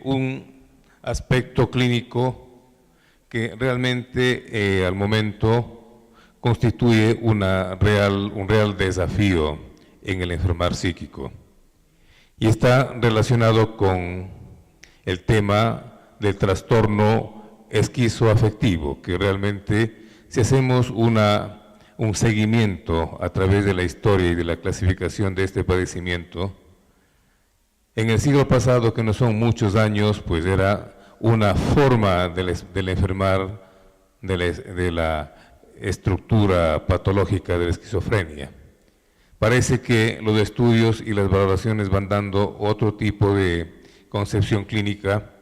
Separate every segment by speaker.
Speaker 1: un aspecto clínico que realmente al momento constituye un real desafío en el enfermar psíquico, y está relacionado con el tema del trastorno esquizoafectivo, que realmente, si hacemos un seguimiento a través de la historia y de la clasificación de este padecimiento, en el siglo pasado, que no son muchos años, pues era una forma del enfermar de la estructura patológica de la esquizofrenia. Parece que los estudios y las valoraciones van dando otro tipo de concepción clínica,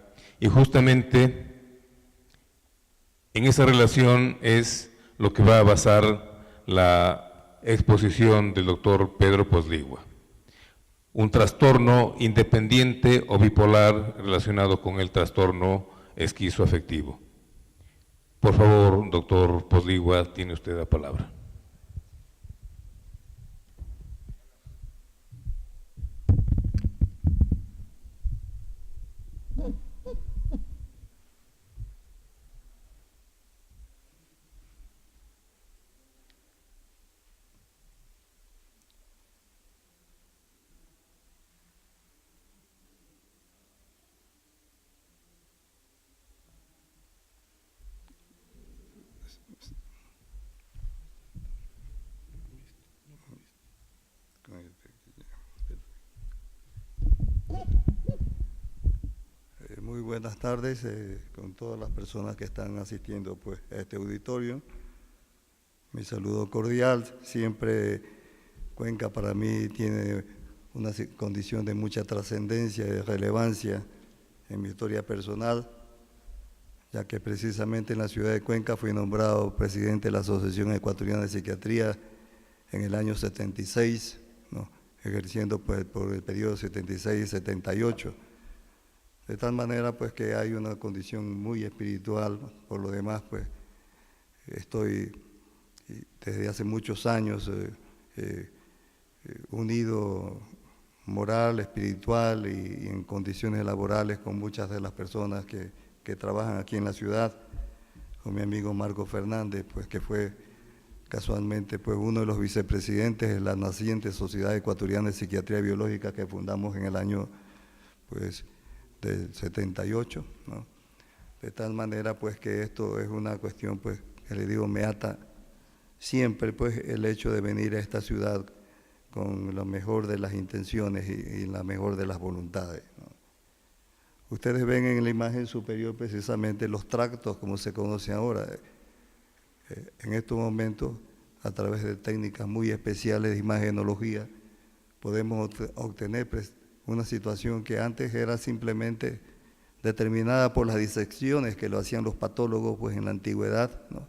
Speaker 1: y justamente en esa relación es lo que va a basar la exposición del doctor Pedro Posligua. Un trastorno independiente o bipolar relacionado con el trastorno esquizoafectivo. Por favor, doctor Posligua, tiene usted la palabra.
Speaker 2: Muy buenas tardes con todas las personas que están asistiendo pues, a este auditorio. Mi saludo cordial. Siempre Cuenca para mí tiene una condición de mucha trascendencia y de relevancia en mi historia personal, ya que precisamente en la ciudad de Cuenca fui nombrado presidente de la Asociación Ecuatoriana de Psiquiatría en el año 76, ¿no? Ejerciendo pues, por el periodo 76-78. De tal manera pues que hay una condición muy espiritual. Por lo demás pues estoy desde hace muchos años unido moral, espiritual y en condiciones laborales con muchas de las personas que trabajan aquí en la ciudad, con mi amigo Marco Fernández, pues que fue casualmente pues uno de los vicepresidentes de la naciente Sociedad Ecuatoriana de Psiquiatría Biológica que fundamos en el año pues del 78, ¿no? De tal manera pues que esto es una cuestión pues que le digo me ata siempre pues el hecho de venir a esta ciudad con la mejor de las intenciones y la mejor de las voluntades, ¿no? Ustedes ven en la imagen superior precisamente los tractos como se conocen ahora. En estos momentos, a través de técnicas muy especiales de imagenología, podemos obtener una situación que antes era simplemente determinada por las disecciones que lo hacían los patólogos pues, en la antigüedad, ¿no?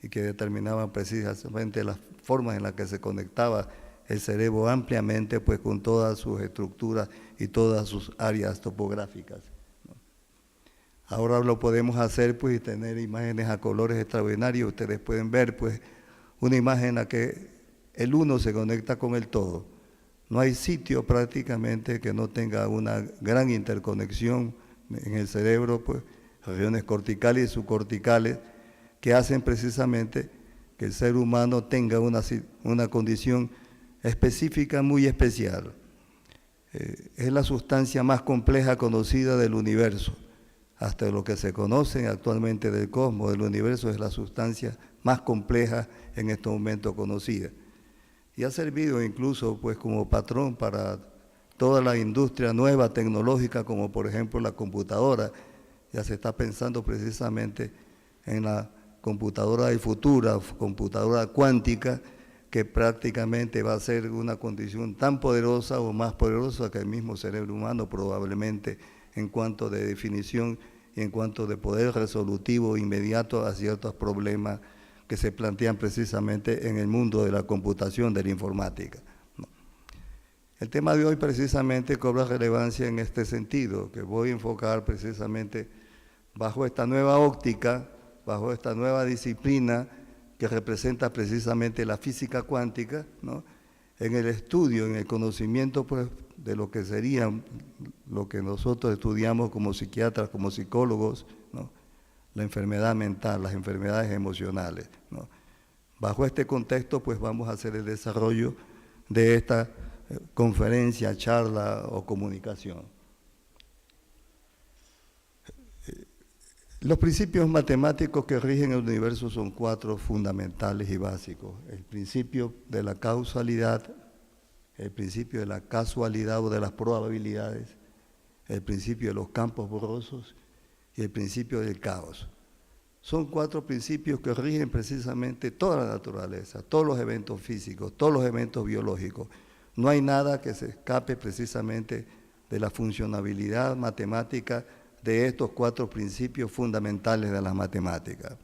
Speaker 2: Y que determinaban precisamente las formas en las que se conectaba el cerebro ampliamente pues, con todas sus estructuras y todas sus áreas topográficas, ¿no? Ahora lo podemos hacer pues, y tener imágenes a colores extraordinarios. Ustedes pueden ver pues, una imagen en la que el uno se conecta con el todo. No hay sitio prácticamente que no tenga una gran interconexión en el cerebro, pues, regiones corticales y subcorticales que hacen precisamente que el ser humano tenga una condición específica muy especial. Es la sustancia más compleja conocida del universo. Hasta lo que se conoce actualmente del cosmos, del universo, es la sustancia más compleja en este momento conocida. Y ha servido incluso pues, como patrón para toda la industria nueva tecnológica, como por ejemplo la computadora. Ya se está pensando precisamente en la computadora del futuro, computadora cuántica, que prácticamente va a ser una condición tan poderosa o más poderosa que el mismo cerebro humano probablemente en cuanto de definición y en cuanto de poder resolutivo inmediato a ciertos problemas que se plantean precisamente en el mundo de la computación, de la informática. El tema de hoy precisamente cobra relevancia en este sentido, que voy a enfocar precisamente bajo esta nueva óptica, bajo esta nueva disciplina que representa precisamente la física cuántica, ¿no? en el estudio, en el conocimiento pues, de lo que sería lo que nosotros estudiamos como psiquiatras, como psicólogos, ¿no? La enfermedad mental, las enfermedades emocionales, ¿no? Bajo este contexto, pues vamos a hacer el desarrollo de esta conferencia, charla o comunicación. Los principios matemáticos que rigen el universo son 4 fundamentales y básicos. El principio de la causalidad, el principio de la casualidad o de las probabilidades, el principio de los campos borrosos y el principio del caos. Son 4 principios que rigen precisamente toda la naturaleza, todos los eventos físicos, todos los eventos biológicos. No hay nada que se escape precisamente de la funcionabilidad matemática de estos 4 principios fundamentales de las matemáticas.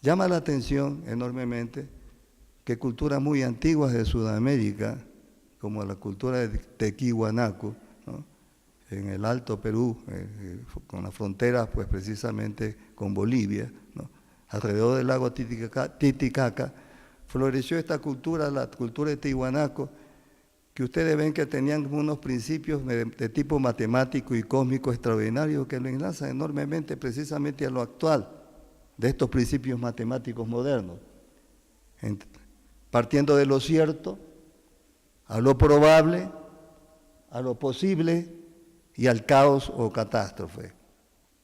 Speaker 2: Llama la atención enormemente que culturas muy antiguas de Sudamérica, como la cultura de Tequihua-Nacu, ¿no? En el Alto Perú, con la frontera pues precisamente con Bolivia, ¿no? Alrededor del lago Titicaca, floreció esta cultura, la cultura de Tiwanaku, que ustedes ven que tenían unos principios de tipo matemático y cósmico extraordinarios que lo enlazan enormemente precisamente a lo actual de estos principios matemáticos modernos, partiendo de lo cierto, a lo probable, a lo posible y al caos o catástrofe.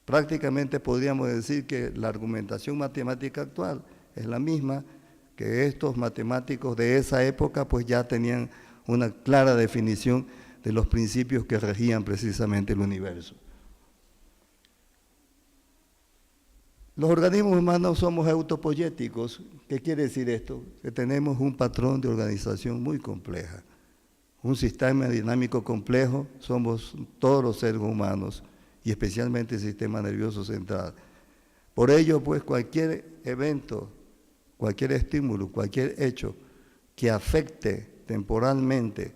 Speaker 2: Prácticamente podríamos decir que la argumentación matemática actual es la misma que estos matemáticos de esa época pues ya tenían una clara definición de los principios que regían precisamente el universo. Los organismos humanos somos autopoyéticos. ¿Qué quiere decir esto? Que tenemos un patrón de organización muy compleja. Un sistema dinámico complejo somos todos los seres humanos y especialmente el sistema nervioso central. Por ello, pues, cualquier evento, cualquier estímulo, cualquier hecho que afecte temporalmente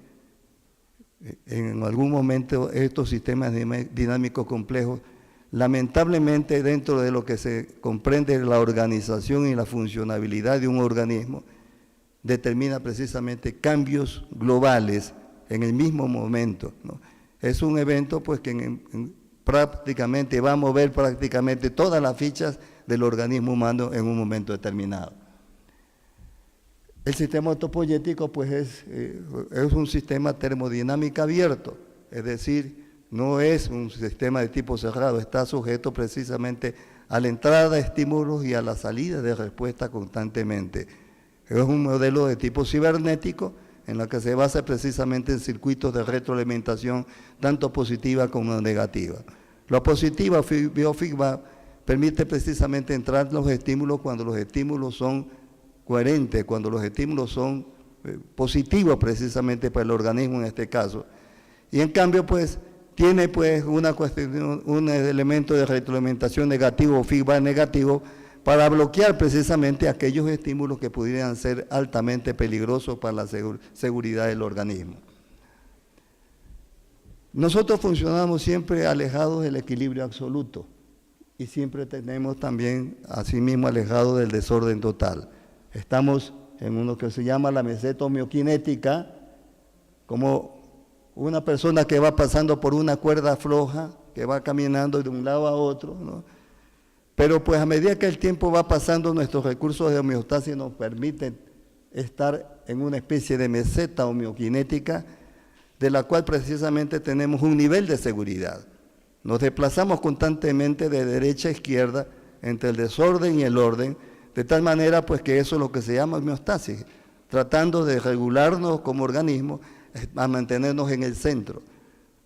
Speaker 2: en algún momento estos sistemas dinámicos complejos, lamentablemente dentro de lo que se comprende la organización y la funcionabilidad de un organismo, determina precisamente cambios globales en el mismo momento, ¿no? Es un evento pues que prácticamente va a mover prácticamente todas las fichas del organismo humano en un momento determinado. El sistema autopoyético pues es un sistema termodinámico abierto, es decir, no es un sistema de tipo cerrado, está sujeto precisamente a la entrada de estímulos y a la salida de respuesta constantemente. Es un modelo de tipo cibernético en la que se basa precisamente en circuitos de retroalimentación tanto positiva como negativa. La positiva biofeedback permite precisamente entrar los estímulos cuando los estímulos son coherentes, cuando los estímulos son positivos precisamente para el organismo en este caso. Y en cambio pues tiene pues un elemento de retroalimentación negativo o feedback negativo para bloquear precisamente aquellos estímulos que pudieran ser altamente peligrosos para la seguridad del organismo. Nosotros funcionamos siempre alejados del equilibrio absoluto y siempre tenemos también asimismo alejados del desorden total. Estamos en uno que se llama la meseta homeoquinética, como una persona que va pasando por una cuerda floja, que va caminando de un lado a otro, ¿no? Pero pues a medida que el tiempo va pasando, nuestros recursos de homeostasis nos permiten estar en una especie de meseta homeoquinética, de la cual precisamente tenemos un nivel de seguridad. Nos desplazamos constantemente de derecha a izquierda, entre el desorden y el orden, de tal manera pues que eso es lo que se llama homeostasis, tratando de regularnos como organismo a mantenernos en el centro.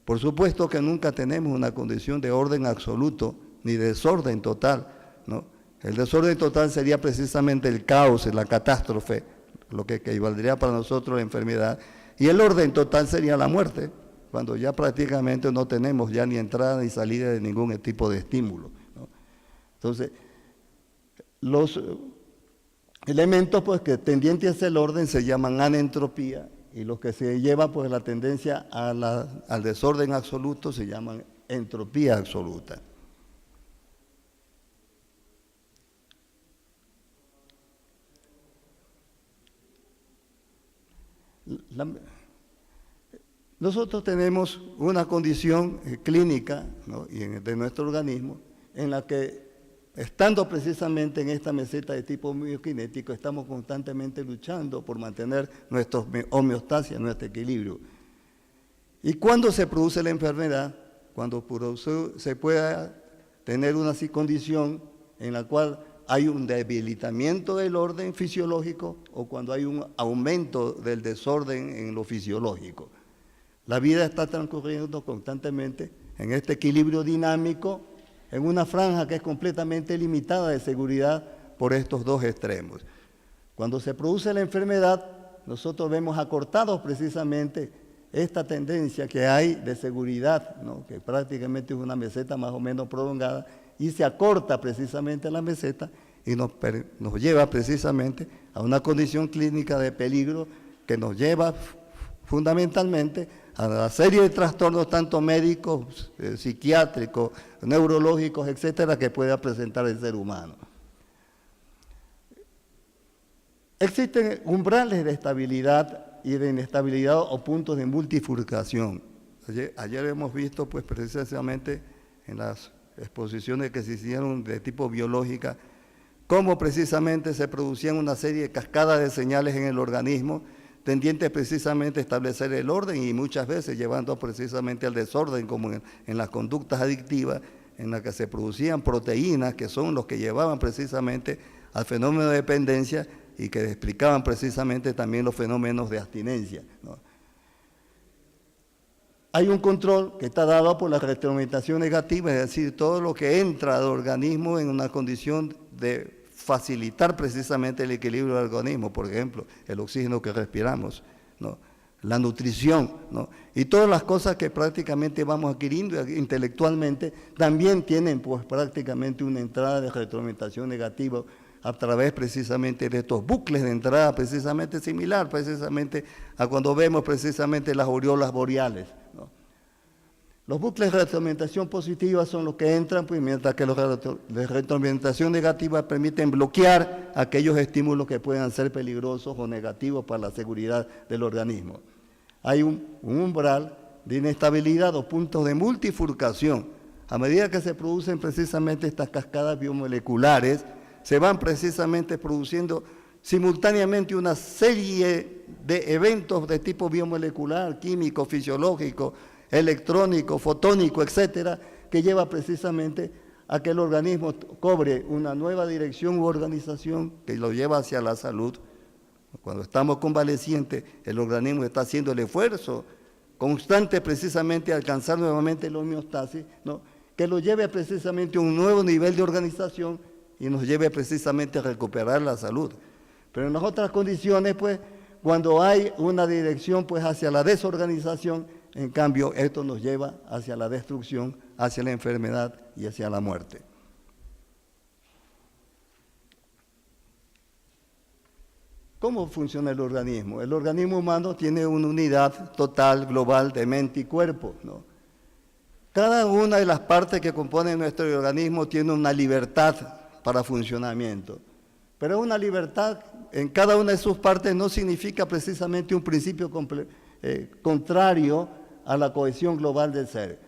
Speaker 2: Por supuesto que nunca tenemos una condición de orden absoluto, ni desorden total, ¿no? El desorden total sería precisamente el caos, la catástrofe, lo que equivaldría para nosotros la enfermedad, y el orden total sería la muerte, cuando ya prácticamente no tenemos ya ni entrada ni salida de ningún tipo de estímulo, ¿no? Entonces, los elementos pues que tendientes hacia el orden se llaman anentropía, y los que se llevan pues la tendencia al desorden absoluto se llaman entropía absoluta. Nosotros tenemos una condición clínica, ¿no?, de nuestro organismo en la que, estando precisamente en esta meseta de tipo biokinético, estamos constantemente luchando por mantener nuestra homeostasia, nuestro equilibrio. Y cuando se produce la enfermedad, cuando se pueda tener una condición en la cual hay un debilitamiento del orden fisiológico o cuando hay un aumento del desorden en lo fisiológico. La vida está transcurriendo constantemente en este equilibrio dinámico, en una franja que es completamente limitada de seguridad por estos dos extremos. Cuando se produce la enfermedad, nosotros vemos acortados precisamente esta tendencia que hay de seguridad, ¿no?, que prácticamente es una meseta más o menos prolongada, y se acorta precisamente la meseta y nos lleva precisamente a una condición clínica de peligro que nos lleva fundamentalmente a la serie de trastornos tanto médicos, psiquiátricos, neurológicos, etcétera, que pueda presentar el ser humano. Existen umbrales de estabilidad y de inestabilidad o puntos de multifurcación. Ayer hemos visto, pues, precisamente en las exposiciones que se hicieron de tipo biológica, cómo precisamente se producían una serie de cascadas de señales en el organismo, tendientes precisamente a establecer el orden y muchas veces llevando precisamente al desorden, como en las conductas adictivas, en las que se producían proteínas que son los que llevaban precisamente al fenómeno de dependencia y que explicaban precisamente también los fenómenos de abstinencia, ¿no? Hay un control que está dado por la retroalimentación negativa, es decir, todo lo que entra al organismo en una condición de facilitar precisamente el equilibrio del organismo, por ejemplo, el oxígeno que respiramos, ¿no?, la nutrición, ¿no?, y todas las cosas que prácticamente vamos adquiriendo intelectualmente, también tienen, pues, prácticamente una entrada de retroalimentación negativa a través precisamente de estos bucles de entrada, precisamente similar precisamente a cuando vemos precisamente las aureolas boreales, ¿no? Los bucles de retroalimentación positiva son los que entran, pues, mientras que los de retroalimentación negativa permiten bloquear aquellos estímulos que puedan ser peligrosos o negativos para la seguridad del organismo. Hay un umbral de inestabilidad o puntos de multifurcación. A medida que se producen precisamente estas cascadas biomoleculares, se van precisamente produciendo simultáneamente una serie de eventos de tipo biomolecular, químico, fisiológico, electrónico, fotónico, etcétera, que lleva precisamente a que el organismo cobre una nueva dirección u organización que lo lleva hacia la salud. Cuando estamos convalecientes, el organismo está haciendo el esfuerzo constante precisamente a alcanzar nuevamente la homeostasis, ¿no?, que lo lleve precisamente a un nuevo nivel de organización y nos lleve precisamente a recuperar la salud. Pero en las otras condiciones, pues, cuando hay una dirección, pues, hacia la desorganización, en cambio, esto nos lleva hacia la destrucción, hacia la enfermedad y hacia la muerte. ¿Cómo funciona el organismo? El organismo humano tiene una unidad total, global, de mente y cuerpo, ¿no? Cada una de las partes que componen nuestro organismo tiene una libertad para funcionamiento, pero una libertad en cada una de sus partes no significa precisamente un principio contrario a la cohesión global del ser,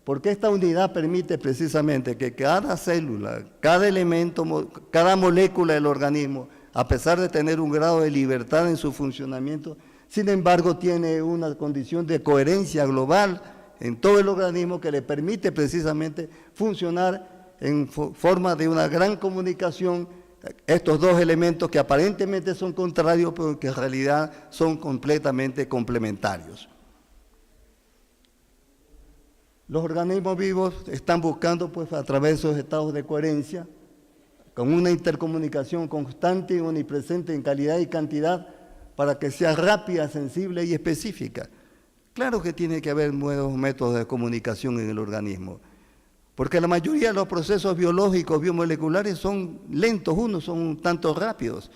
Speaker 2: porque esta unidad permite precisamente que cada célula, cada elemento, cada molécula del organismo, a pesar de tener un grado de libertad en su funcionamiento, sin embargo tiene una condición de coherencia global en todo el organismo que le permite precisamente funcionar en forma de una gran comunicación, estos dos elementos que aparentemente son contrarios, pero que en realidad son completamente complementarios. Los organismos vivos están buscando, pues, a través de esos estados de coherencia, con una intercomunicación constante y omnipresente en calidad y cantidad, para que sea rápida, sensible y específica. Claro que tiene que haber nuevos métodos de comunicación en el organismo, porque la mayoría de los procesos biológicos, biomoleculares son lentos, unos son un tanto rápidos,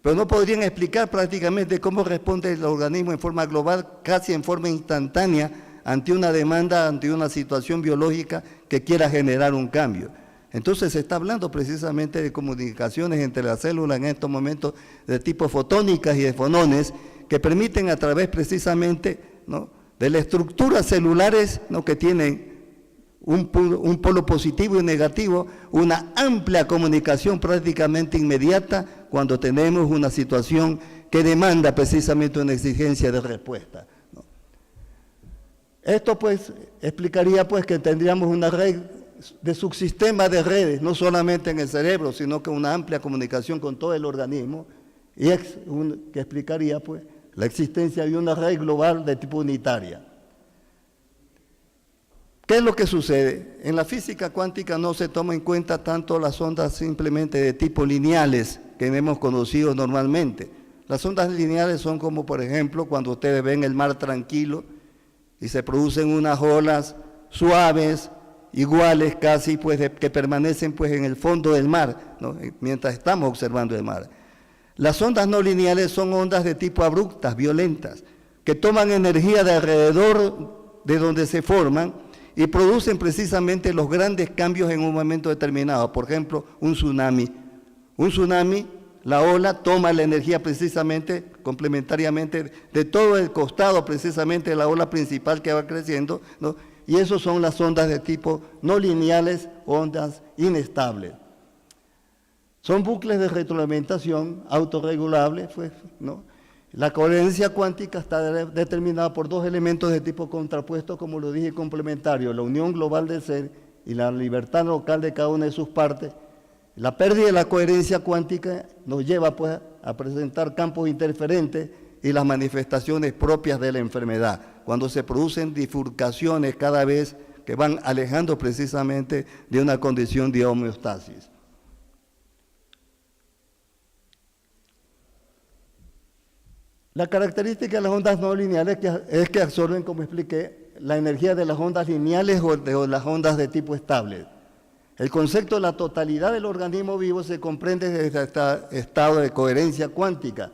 Speaker 2: pero no podrían explicar prácticamente cómo responde el organismo en forma global, casi en forma instantánea, ante una demanda, ante una situación biológica que quiera generar un cambio. Entonces se está hablando precisamente de comunicaciones entre las células en estos momentos de tipo fotónicas y de fonones que permiten a través precisamente, ¿no?, de las estructuras celulares, ¿no?, que tienen un polo positivo y negativo, una amplia comunicación prácticamente inmediata cuando tenemos una situación que demanda precisamente una exigencia de respuesta, ¿no? Esto pues explicaría pues que tendríamos una red de subsistema de redes, no solamente en el cerebro, sino que una amplia comunicación con todo el organismo, y que explicaría pues la existencia de una red global de tipo unitaria. ¿Qué es lo que sucede? En la física cuántica no se toma en cuenta tanto las ondas simplemente de tipo lineales que hemos conocido normalmente. Las ondas lineales son como, por ejemplo, cuando ustedes ven el mar tranquilo y se producen unas olas suaves, iguales casi, pues, que permanecen pues en el fondo del mar, ¿no?, mientras estamos observando el mar. Las ondas no lineales son ondas de tipo abruptas, violentas, que toman energía de alrededor de donde se forman y producen precisamente los grandes cambios en un momento determinado. Por ejemplo, un tsunami. Un tsunami, la ola toma la energía precisamente, complementariamente, de todo el costado precisamente de la ola principal que va creciendo, ¿no? Y eso son las ondas de tipo no lineales, ondas inestables. Son bucles de retroalimentación autorregulables, pues, ¿no? La coherencia cuántica está determinada por dos elementos de tipo contrapuesto, como lo dije, complementario, la unión global del ser y la libertad local de cada una de sus partes. La pérdida de la coherencia cuántica nos lleva pues a presentar campos interferentes y las manifestaciones propias de la enfermedad, cuando se producen bifurcaciones cada vez que van alejando precisamente de una condición de homeostasis. La característica de las ondas no lineales es que absorben, como expliqué, la energía de las ondas lineales o de las ondas de tipo estable. El concepto de la totalidad del organismo vivo se comprende desde este estado de coherencia cuántica,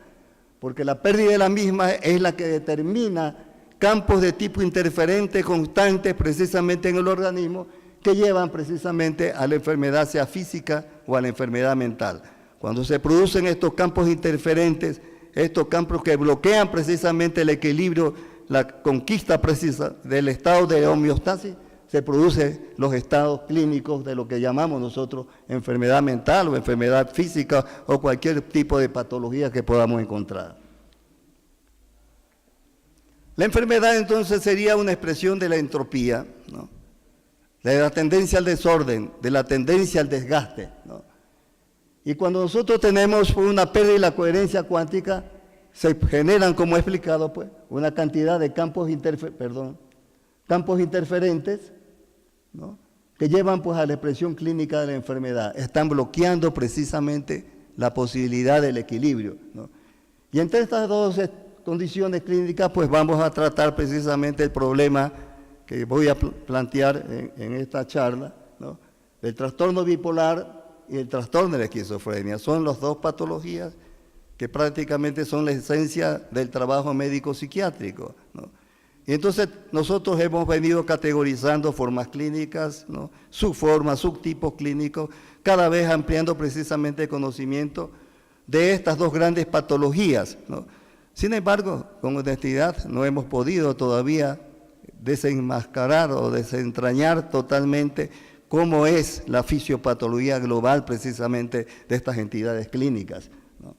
Speaker 2: porque la pérdida de la misma es la que determina campos de tipo interferente constantes precisamente en el organismo que llevan precisamente a la enfermedad, sea física o a la enfermedad mental. Cuando se producen estos campos interferentes, estos campos que bloquean precisamente el equilibrio, la conquista precisa del estado de homeostasis, se producen los estados clínicos de lo que llamamos nosotros enfermedad mental o enfermedad física o cualquier tipo de patología que podamos encontrar. La enfermedad entonces sería una expresión de la entropía, ¿no?, de la tendencia al desorden, de la tendencia al desgaste, ¿no? Y cuando nosotros tenemos una pérdida de la coherencia cuántica, se generan, como he explicado, pues, una cantidad de campos interferentes, ¿no?, que llevan pues a la expresión clínica de la enfermedad. Están bloqueando precisamente la posibilidad del equilibrio, ¿no? Y entre estas dos condiciones clínicas, pues vamos a tratar precisamente el problema que voy a plantear en esta charla, ¿no?, el trastorno bipolar y el trastorno de la esquizofrenia. Son las dos patologías que prácticamente son la esencia del trabajo médico-psiquiátrico, ¿no? Y entonces nosotros hemos venido categorizando formas clínicas, ¿no?, subformas, subtipos clínicos, cada vez ampliando precisamente el conocimiento de estas dos grandes patologías, ¿no? Sin embargo, con honestidad no hemos podido todavía desenmascarar o desentrañar totalmente cómo es la fisiopatología global precisamente de estas entidades clínicas, ¿no?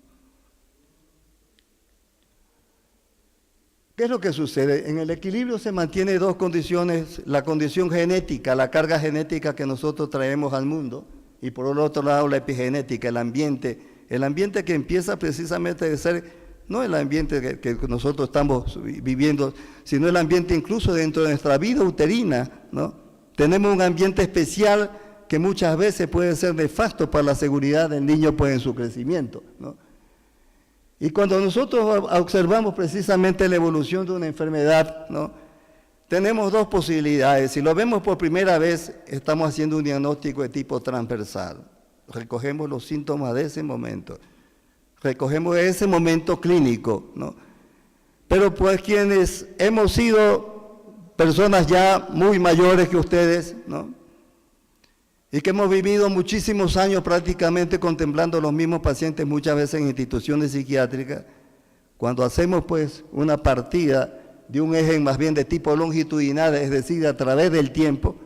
Speaker 2: ¿Qué es lo que sucede? En el equilibrio se mantiene dos condiciones, la condición genética, la carga genética que nosotros traemos al mundo, y por el otro lado la epigenética, el ambiente que empieza precisamente de ser, no el ambiente que nosotros estamos viviendo, sino el ambiente incluso dentro de nuestra vida uterina, ¿no? Tenemos un ambiente especial que muchas veces puede ser nefasto para la seguridad del niño pues, en su crecimiento, ¿no? Y cuando nosotros observamos precisamente la evolución de una enfermedad, ¿no?, tenemos dos posibilidades. Si lo vemos por primera vez, estamos haciendo un diagnóstico de tipo transversal. Recogemos los síntomas de ese momento, recogemos ese momento clínico, ¿no? Pero pues quienes hemos sido personas ya muy mayores que ustedes, ¿no?, y que hemos vivido muchísimos años prácticamente contemplando los mismos pacientes, muchas veces en instituciones psiquiátricas, cuando hacemos pues una partida de un eje más bien de tipo longitudinal, es decir, a través del tiempo,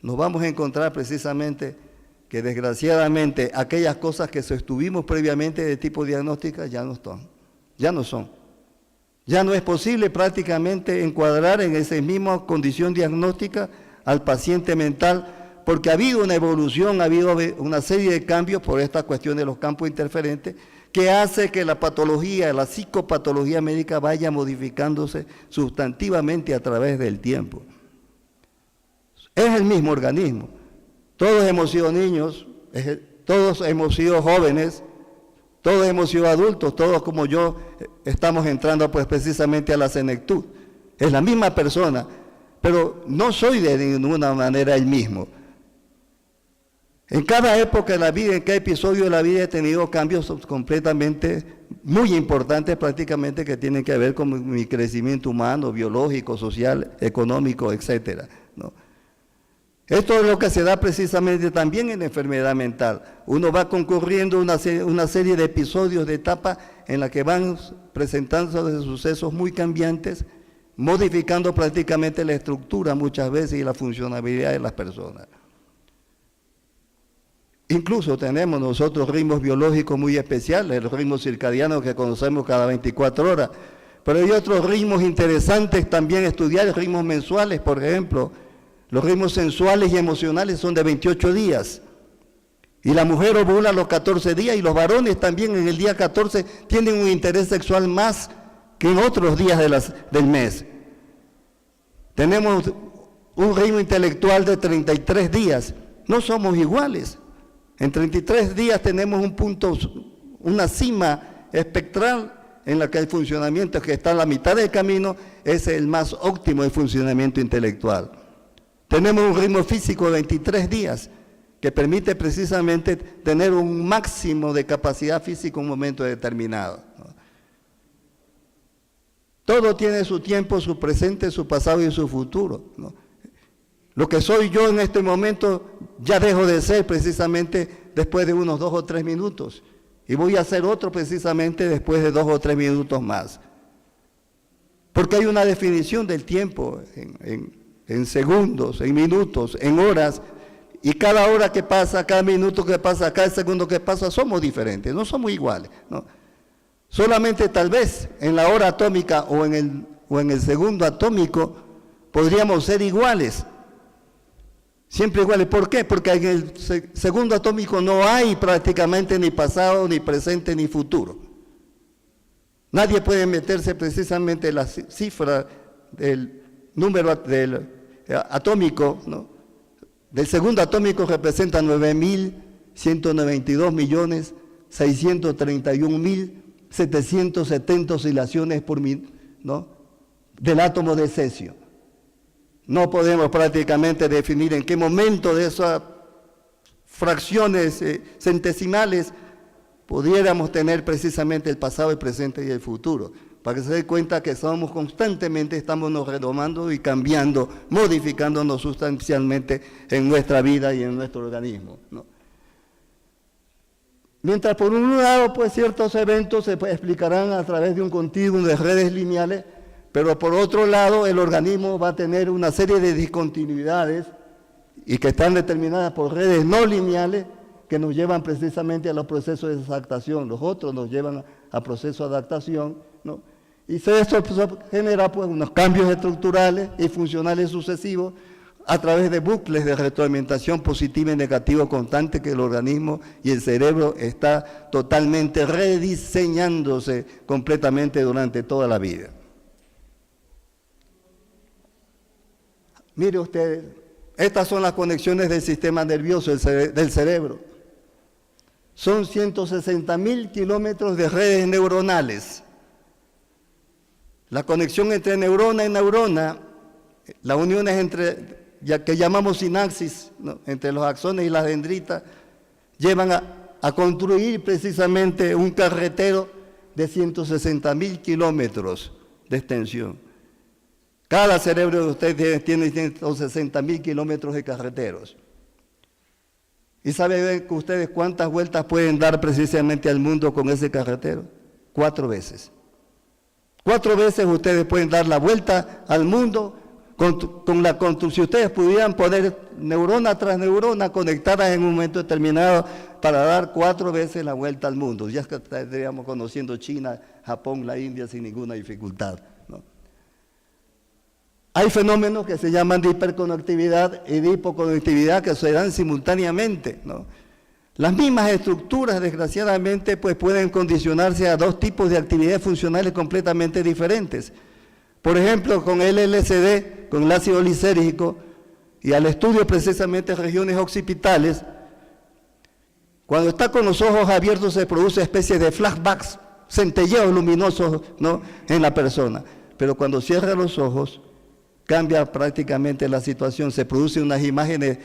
Speaker 2: nos vamos a encontrar precisamente que desgraciadamente aquellas cosas que sostuvimos previamente de tipo diagnóstica ya no son. Ya no es posible prácticamente encuadrar en esa misma condición diagnóstica al paciente mental, porque ha habido una evolución, ha habido una serie de cambios por esta cuestión de los campos interferentes, que hace que la patología, la psicopatología médica vaya modificándose sustantivamente a través del tiempo. Es el mismo organismo. Todos hemos sido niños, todos hemos sido jóvenes, todos hemos sido adultos, todos como yo estamos entrando pues precisamente a la senectud. Es la misma persona, pero no soy de ninguna manera el mismo. En cada época de la vida, en cada episodio de la vida he tenido cambios completamente muy importantes prácticamente que tienen que ver con mi crecimiento humano, biológico, social, económico, etcétera, ¿no? Esto es lo que se da precisamente también en la enfermedad mental. Uno va concurriendo una serie de episodios, de etapas en las que van presentándose sucesos muy cambiantes, modificando prácticamente la estructura muchas veces y la funcionalidad de las personas. Incluso tenemos nosotros ritmos biológicos muy especiales, el ritmo circadiano que conocemos cada 24 horas, pero hay otros ritmos interesantes también estudiar, ritmos mensuales, por ejemplo. Los ritmos sensuales y emocionales son de 28 días. Y la mujer ovula a los 14 días y los varones también en el día 14 tienen un interés sexual más que en otros días del mes. Tenemos un ritmo intelectual de 33 días. No somos iguales. En 33 días tenemos un punto, una cima espectral en la que el funcionamiento que está a la mitad del camino es el más óptimo de funcionamiento intelectual. Tenemos un ritmo físico de 23 días que permite precisamente tener un máximo de capacidad física en un momento determinado, ¿no? Todo tiene su tiempo, su presente, su pasado y su futuro, ¿no? Lo que soy yo en este momento ya dejo de ser precisamente después de unos 2 o 3 minutos y voy a ser otro precisamente después de 2 o 3 minutos más. Porque hay una definición del tiempo en segundos, en minutos, en horas, y cada hora que pasa, cada minuto que pasa, cada segundo que pasa, somos diferentes, no somos iguales, ¿no? Solamente tal vez en la hora atómica o en el segundo atómico podríamos ser iguales, siempre iguales. ¿Por qué? Porque en el segundo atómico no hay prácticamente ni pasado, ni presente, ni futuro. Nadie puede meterse precisamente en la cifra del número del atómico, ¿no? Del segundo atómico representa 9.192.631.770 oscilaciones por minuto, ¿no? Del átomo de cesio. No podemos prácticamente definir en qué momento de esas fracciones centesimales pudiéramos tener precisamente el pasado, el presente y el futuro, para que se dé cuenta que somos constantemente, estamos nos redomando y cambiando, modificándonos sustancialmente en nuestra vida y en nuestro organismo, ¿no? Mientras por un lado, pues ciertos eventos se explicarán a través de un continuum de redes lineales, pero por otro lado el organismo va a tener una serie de discontinuidades y que están determinadas por redes no lineales que nos llevan precisamente a los procesos de desadaptación, los otros nos llevan a procesos de adaptación, ¿no? Y esto genera pues unos cambios estructurales y funcionales sucesivos a través de bucles de retroalimentación positiva y negativa constante que el organismo y el cerebro está totalmente rediseñándose completamente durante toda la vida. Mire usted, estas son las conexiones del sistema nervioso del cerebro. Son 160.000 kilómetros de redes neuronales. La conexión entre neurona y neurona, las uniones que llamamos sinapsis, ¿no?, entre los axones y las dendritas, llevan a construir precisamente un carretero de 160.000 kilómetros de extensión. Cada cerebro de ustedes tiene 160.000 kilómetros de carreteros. ¿Y saben ustedes cuántas vueltas pueden dar precisamente al mundo con ese carretero? 4 veces. 4 veces ustedes pueden dar la vuelta al mundo con la construcción. Si ustedes pudieran poner neurona tras neurona conectadas en un momento determinado para dar 4 veces la vuelta al mundo, ya estaríamos conociendo China, Japón, la India sin ninguna dificultad, ¿no? Hay fenómenos que se llaman de hiperconectividad y de hipoconectividad que se dan simultáneamente, ¿no? Las mismas estructuras, desgraciadamente, pues pueden condicionarse a 2 tipos de actividades funcionales completamente diferentes. Por ejemplo, con el LSD, con el ácido lisérgico, y al estudio precisamente de regiones occipitales, cuando está con los ojos abiertos se produce especie de flashbacks, centelleos luminosos, ¿no?, en la persona. Pero cuando cierra los ojos, cambia prácticamente la situación, se producen unas imágenes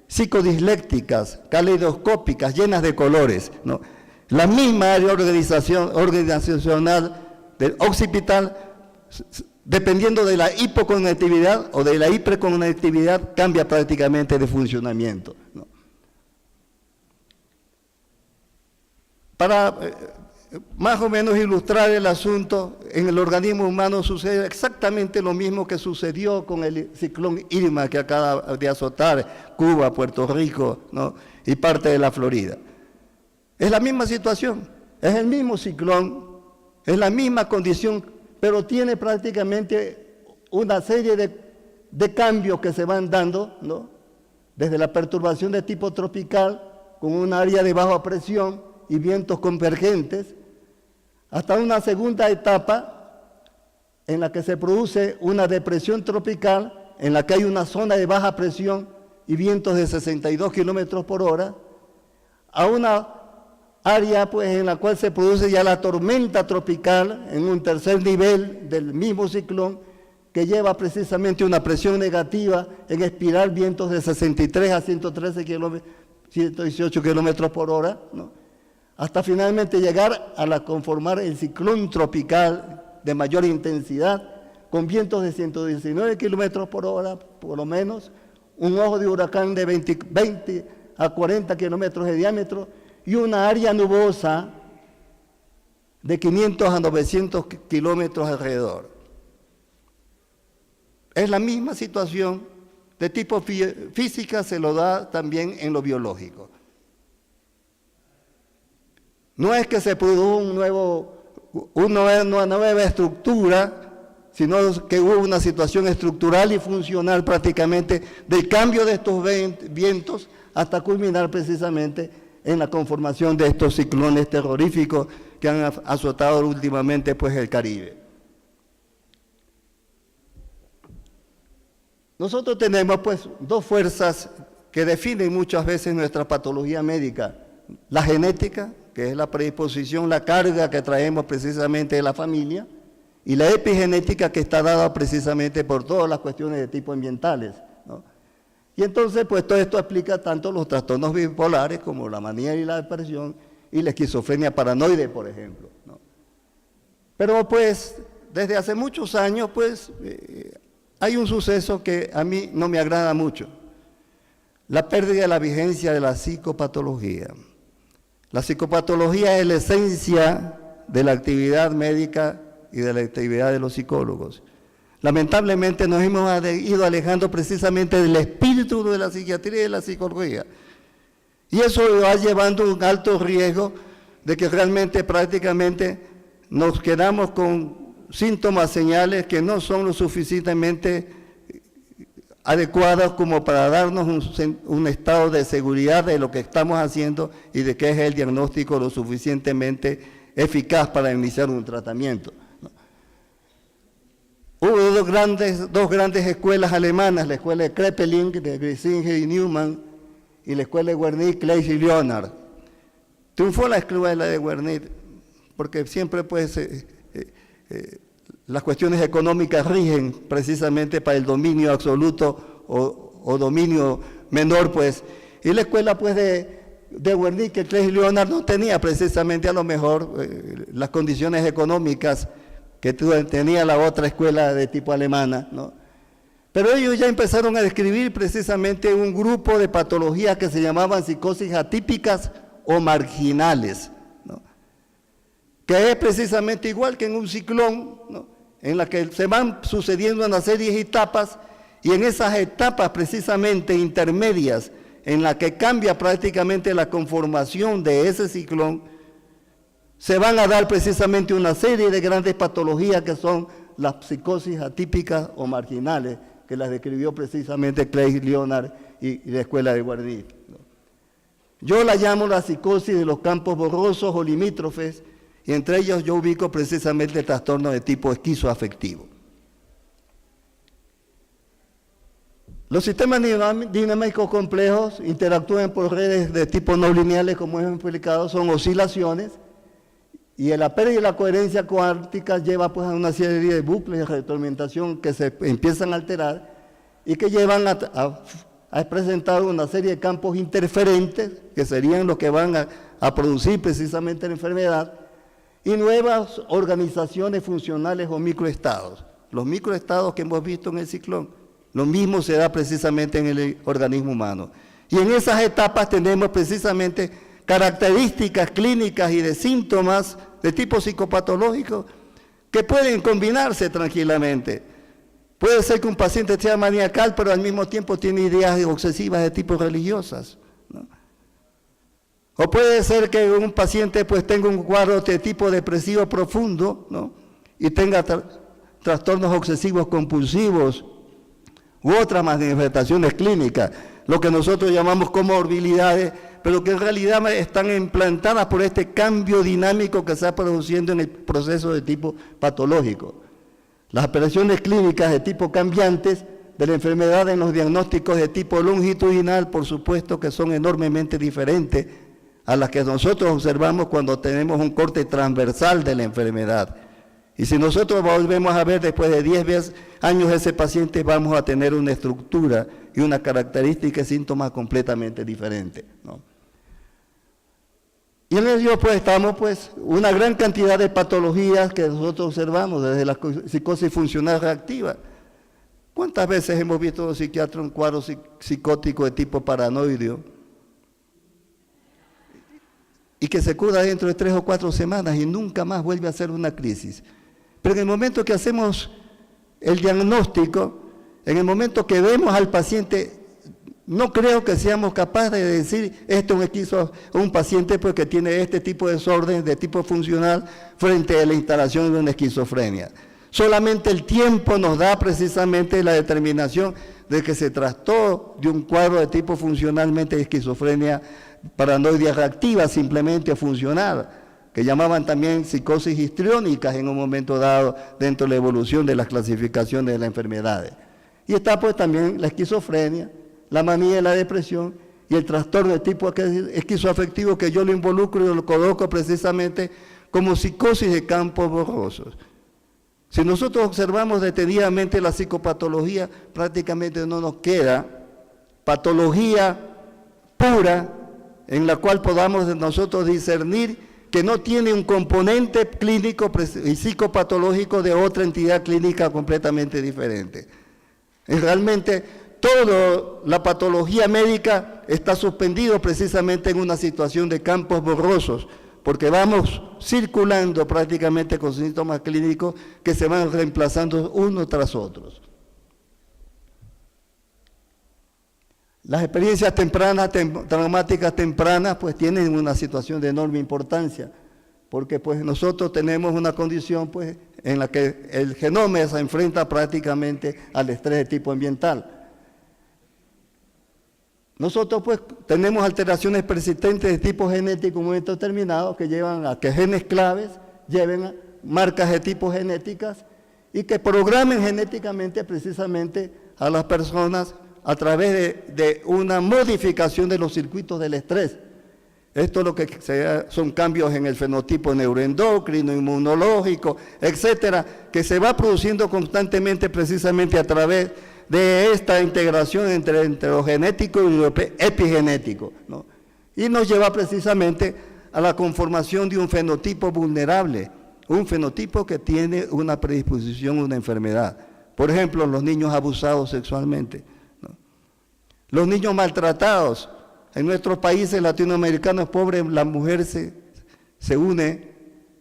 Speaker 2: psicodislécticas, caleidoscópicas, llenas de colores, ¿no? La misma área organizacional del occipital, dependiendo de la hipoconectividad o de la hiperconectividad, cambia prácticamente de funcionamiento, ¿no? Para más o menos ilustrar el asunto, en el organismo humano sucede exactamente lo mismo que sucedió con el ciclón Irma que acaba de azotar Cuba, Puerto Rico, ¿no?, y parte de la Florida. Es la misma situación, es el mismo ciclón, es la misma condición, pero tiene prácticamente una serie de cambios que se van dando, ¿no?, desde la perturbación de tipo tropical, con un área de baja presión y vientos convergentes, hasta una segunda etapa en la que se produce una depresión tropical, en la que hay una zona de baja presión y vientos de 62 kilómetros por hora, a una área pues en la cual se produce ya la tormenta tropical en un tercer nivel del mismo ciclón, que lleva precisamente una presión negativa en espiral, vientos de 63 a 113 kilómetros, 118 kilómetros por hora, ¿no?, hasta finalmente llegar a conformar el ciclón tropical de mayor intensidad, con vientos de 119 kilómetros por hora, por lo menos, un ojo de huracán de 20 a 40 kilómetros de diámetro y una área nubosa de 500 a 900 kilómetros alrededor. Es la misma situación de tipo física, se lo da también en lo biológico. No es que se produjo una nueva estructura, sino que hubo una situación estructural y funcional prácticamente del cambio de estos vientos hasta culminar precisamente en la conformación de estos ciclones terroríficos que han azotado últimamente pues el Caribe. Nosotros tenemos pues 2 fuerzas que definen muchas veces nuestra patología médica: la genética, que es la predisposición, la carga que traemos precisamente de la familia, y la epigenética, que está dada precisamente por todas las cuestiones de tipo ambientales, ¿no? Y entonces, pues todo esto explica tanto los trastornos bipolares como la manía y la depresión y la esquizofrenia paranoide, por ejemplo, ¿no? Pero pues, desde hace muchos años, pues, hay un suceso que a mí no me agrada mucho: la pérdida de la vigencia de la psicopatología. La psicopatología es la esencia de la actividad médica y de la actividad de los psicólogos. Lamentablemente nos hemos ido alejando precisamente del espíritu de la psiquiatría y de la psicología. Y eso va llevando un alto riesgo de que realmente prácticamente nos quedamos con síntomas, señales que no son lo suficientemente adecuadas como para darnos un estado de seguridad de lo que estamos haciendo y de que es el diagnóstico lo suficientemente eficaz para iniciar un tratamiento. Hubo dos grandes escuelas alemanas, la escuela de Kraepelin, de Griesinger y Neumann, y la escuela de Wernicke, Claeys y Leonard. Triunfó la escuela de Wernicke porque siempre pues las cuestiones económicas rigen precisamente para el dominio absoluto o dominio menor, pues. Y la escuela pues de Wernicke, Claeys y Leonard no tenía precisamente a lo mejor las condiciones económicas que tenía la otra escuela de tipo alemana, ¿no? Pero ellos ya empezaron a describir precisamente un grupo de patologías que se llamaban psicosis atípicas o marginales, ¿no?, que es precisamente igual que en un ciclón, ¿no?, en la que se van sucediendo una serie de etapas, y en esas etapas precisamente intermedias, en la que cambia prácticamente la conformación de ese ciclón, se van a dar precisamente una serie de grandes patologías que son las psicosis atípicas o marginales, que las describió precisamente Clay Leonard y la Escuela de Guardini. Yo la llamo la psicosis de los campos borrosos o limítrofes, y entre ellos yo ubico precisamente el trastorno de tipo esquizoafectivo. Los sistemas dinámicos complejos interactúan por redes de tipo no lineales, como hemos explicado, son oscilaciones, y la pérdida de la coherencia cuántica lleva pues a una serie de bucles de retroalimentación que se empiezan a alterar y que llevan a presentar una serie de campos interferentes, que serían los que van a producir precisamente la enfermedad, y nuevas organizaciones funcionales o microestados. Los microestados que hemos visto en el ciclón, lo mismo se da precisamente en el organismo humano. Y en esas etapas tenemos precisamente características clínicas y de síntomas de tipo psicopatológico que pueden combinarse tranquilamente. Puede ser que un paciente sea maniacal, pero al mismo tiempo tiene ideas obsesivas de tipo religiosas, ¿no? O puede ser que un paciente pues tenga un cuadro de tipo depresivo profundo, ¿no? Y tenga trastornos obsesivos compulsivos u otras manifestaciones clínicas, lo que nosotros llamamos comorbilidades, pero que en realidad están implantadas por este cambio dinámico que se está produciendo en el proceso de tipo patológico. Las apariciones clínicas de tipo cambiantes de la enfermedad en los diagnósticos de tipo longitudinal, por supuesto que son enormemente diferentes a las que nosotros observamos cuando tenemos un corte transversal de la enfermedad. Y si nosotros volvemos a ver después de 10 años ese paciente, vamos a tener una estructura y una característica y síntomas completamente diferentes, ¿no? Y en ello pues estamos pues una gran cantidad de patologías que nosotros observamos desde la psicosis funcional reactiva. ¿Cuántas veces hemos visto a un psiquiatra un cuadro psicótico de tipo paranoideo y que se cura dentro de 3 o 4 semanas y nunca más vuelve a hacer una crisis? Pero en el momento que hacemos el diagnóstico, en el momento que vemos al paciente, no creo que seamos capaces de decir esto es un paciente porque tiene este tipo de desorden de tipo funcional frente a la instalación de una esquizofrenia. Solamente el tiempo nos da precisamente la determinación de que se trató de un cuadro de tipo funcionalmente de esquizofrenia paranoide reactiva, simplemente funcional, que llamaban también psicosis histriónicas en un momento dado dentro de la evolución de las clasificaciones de las enfermedades. Y está pues también la esquizofrenia, la manía y la depresión, y el trastorno de tipo esquizoafectivo, que yo lo involucro y lo coloco precisamente como psicosis de campos borrosos. Si nosotros observamos detenidamente la psicopatología, prácticamente no nos queda patología pura en la cual podamos nosotros discernir que no tiene un componente clínico y psicopatológico de otra entidad clínica completamente diferente. Realmente toda la patología médica está suspendido precisamente en una situación de campos borrosos, porque vamos circulando prácticamente con síntomas clínicos que se van reemplazando uno tras otros. Las experiencias tempranas, traumáticas tempranas, pues tienen una situación de enorme importancia, porque pues nosotros tenemos una condición pues en la que el genoma se enfrenta prácticamente al estrés de tipo ambiental. Nosotros pues tenemos alteraciones persistentes de tipo genético en un momento determinado que llevan a que genes claves lleven a marcas de tipo genéticas y que programen genéticamente precisamente a las personas a través de una modificación de los circuitos del estrés. Esto es lo que son cambios en el fenotipo neuroendocrino, inmunológico, etcétera, que se va produciendo constantemente precisamente a través de esta integración entre lo genético y lo epigenético, ¿no? Y nos lleva precisamente a la conformación de un fenotipo vulnerable, un fenotipo que tiene una predisposición a una enfermedad. Por ejemplo, los niños abusados sexualmente, ¿no? Los niños maltratados. En nuestros países latinoamericanos pobres, la mujer se une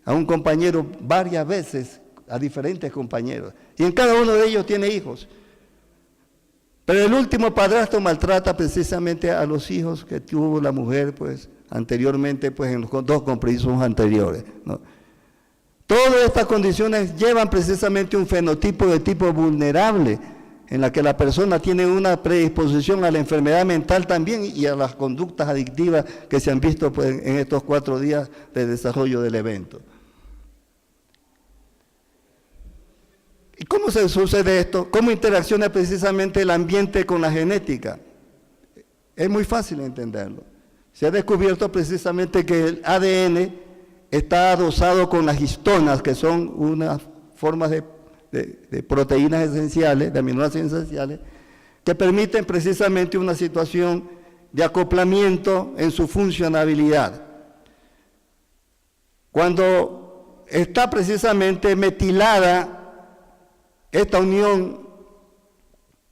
Speaker 2: a un compañero varias veces a diferentes compañeros. Y en cada uno de ellos tiene hijos. Pero el último padrastro maltrata precisamente a los hijos que tuvo la mujer, pues, anteriormente, pues, en los dos compromisos anteriores, ¿no? Todas estas condiciones llevan precisamente un fenotipo de tipo vulnerable, en la que la persona tiene una predisposición a la enfermedad mental también y a las conductas adictivas que se han visto, pues, en estos 4 días de desarrollo del evento. ¿Y cómo se sucede esto? ¿Cómo interacciona precisamente el ambiente con la genética? Es muy fácil entenderlo. Se ha descubierto precisamente que el ADN está adosado con las histonas, que son unas formas de proteínas esenciales, de aminoácidos esenciales, que permiten precisamente una situación de acoplamiento en su funcionabilidad. Cuando está precisamente metilada esta unión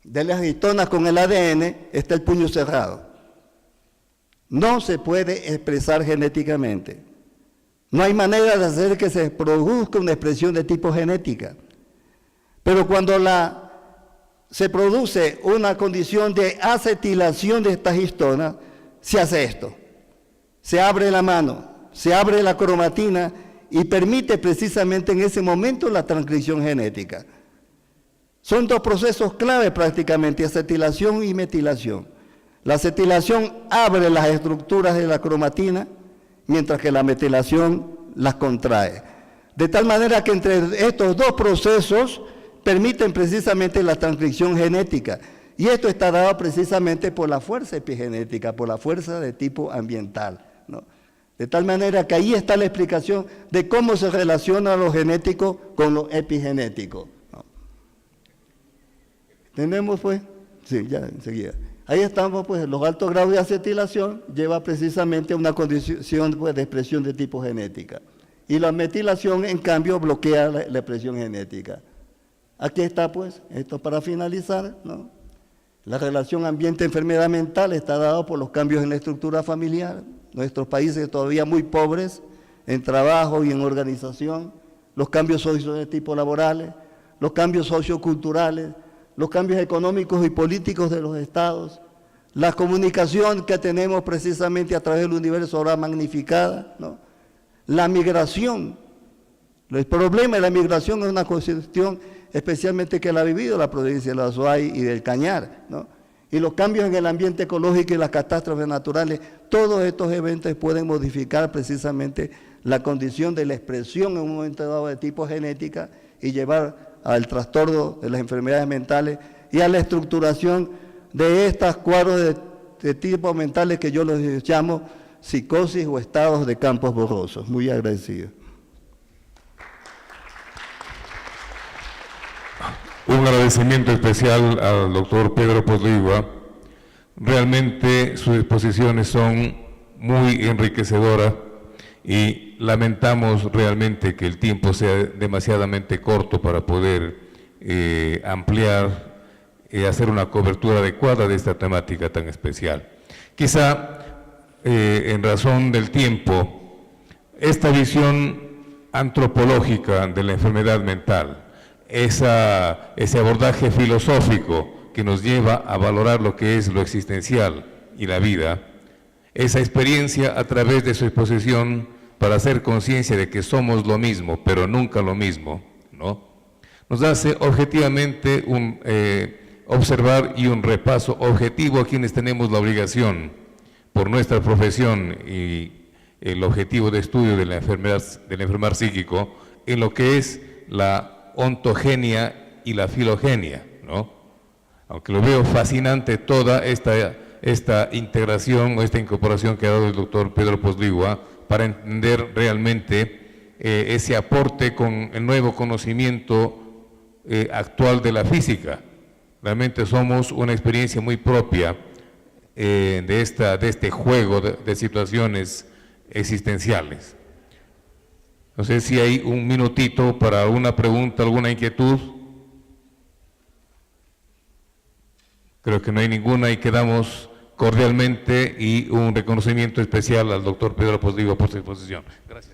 Speaker 2: de las histonas con el ADN, está el puño cerrado. No se puede expresar genéticamente. No hay manera de hacer que se produzca una expresión de tipo genética. Pero cuando se produce una condición de acetilación de estas histonas, se hace esto. Se abre la mano, se abre la cromatina y permite precisamente en ese momento la transcripción genética. Son 2 procesos clave prácticamente, acetilación y metilación. La acetilación abre las estructuras de la cromatina, mientras que la metilación las contrae. De tal manera que entre estos 2 procesos permiten precisamente la transcripción genética. Y esto está dado precisamente por la fuerza epigenética, por la fuerza de tipo ambiental, ¿no? De tal manera que ahí está la explicación de cómo se relaciona lo genético con lo epigenético, ¿no? ¿Tenemos, pues? Sí, ya enseguida. Ahí estamos, pues, los altos grados de acetilación lleva precisamente a una condición, pues, de expresión de tipo genética. Y la metilación, en cambio, bloquea la expresión genética. Aquí está, pues, esto para finalizar, ¿no? La relación ambiente-enfermedad mental está dada por los cambios en la estructura familiar. Nuestros países todavía muy pobres en trabajo y en organización, los cambios socios de tipo laborales, los cambios socioculturales, los cambios económicos y políticos de los estados, la comunicación que tenemos precisamente a través del universo ahora magnificada, ¿no? La migración, el problema de la migración es una cuestión especialmente que la ha vivido la provincia de la Azuay y del Cañar, ¿no? Y los cambios en el ambiente ecológico y las catástrofes naturales, todos estos eventos pueden modificar precisamente la condición de la expresión en un momento dado de tipo genética y llevar al trastorno de las enfermedades mentales y a la estructuración de estas cuadros de tipo mentales que yo los llamo psicosis o estados de campos borrosos. Muy agradecido.
Speaker 1: Un agradecimiento especial al doctor Pedro Posligua. Realmente sus exposiciones son muy enriquecedoras y lamentamos realmente que el tiempo sea demasiadamente corto para poder ampliar y hacer una cobertura adecuada de esta temática tan especial. Quizá, en razón del tiempo, esta visión antropológica de la enfermedad mental, ese abordaje filosófico que nos lleva a valorar lo que es lo existencial y la vida, esa experiencia a través de su exposición para hacer conciencia de que somos lo mismo, pero nunca lo mismo, ¿no? Nos hace objetivamente observar y un repaso objetivo a quienes tenemos la obligación, por nuestra profesión y el objetivo de estudio de la enfermedad psíquico, en lo que es la ontogenia y la filogenia, ¿no? Aunque lo veo fascinante toda esta integración o esta incorporación que ha dado el doctor Pedro Posligua para entender realmente ese aporte con el nuevo conocimiento actual de la física. Realmente somos una experiencia muy propia de este juego de situaciones existenciales. No sé si hay un minutito para alguna pregunta, alguna inquietud. Creo que no hay ninguna y quedamos cordialmente y un reconocimiento especial al doctor Pedro Posligua por su exposición. Gracias.